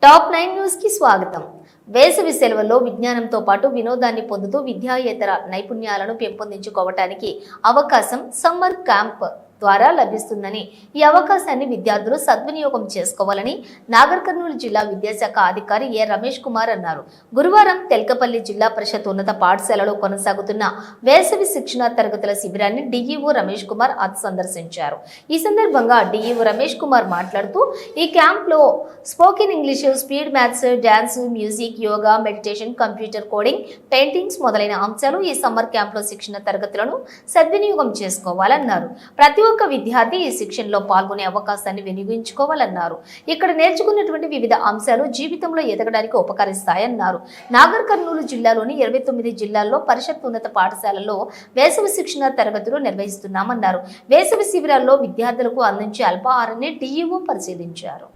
Top 9 news కి స్వాగతం. వేసవి సెలవుల్లో విజ్ఞానంతో పాటు వినోదాన్ని పొందుతూ విద్యాయేతర నైపుణ్యాలను పెంపొందించుకోవటానికి అవకాశం సమ్మర్ క్యాంప్ ద్వారా లభిస్తుందని, ఈ అవకాశాన్ని విద్యార్థులు సద్వినియోగం చేసుకోవాలని నాగర్ కర్నూలు జిల్లా విద్యాశాఖ అధికారి ఏ రమేష్ కుమార్ అన్నారు. గురువారం తెల్కపల్లి జిల్లా పరిషత్ ఉన్నత పాఠశాలలో కొనసాగుతున్న వేసవి శిక్షణ తరగతుల శిబిరాన్ని డిఈఓ రమేష్ కుమార్ సందర్శించారు. ఈ సందర్భంగా డిఈఓ రమేష్ కుమార్ మాట్లాడుతూ, ఈ క్యాంప్లో spoken English, speed maths, dance, music, yoga, meditation, computer coding, paintings మొదలైన అంశాలు ఈ సమ్మర్ క్యాంప్లో శిక్షణ తరగతులను సద్వినియోగం చేసుకోవాలన్నారు. ప్రతి ఒక్క విద్యార్థి ఈ శిక్షణలో పాల్గొనే అవకాశాన్ని వినియోగించుకోవాలన్నారు. ఇక్కడ నేర్చుకున్నటువంటి వివిధ అంశాలు జీవితంలో ఎదగడానికి ఉపకరిస్తాయన్నారు. నాగర్ కర్నూలు జిల్లాలోని 29 జిల్లాల్లో పరిషత్ ఉన్నత పాఠశాలల్లో వేసవి శిక్షణ తరగతులు నిర్వహిస్తున్నామన్నారు. వేసవి శిబిరాల్లో విద్యార్థులకు అందించే అల్పాహారాన్ని డిఈఓ పరిశీలించారు.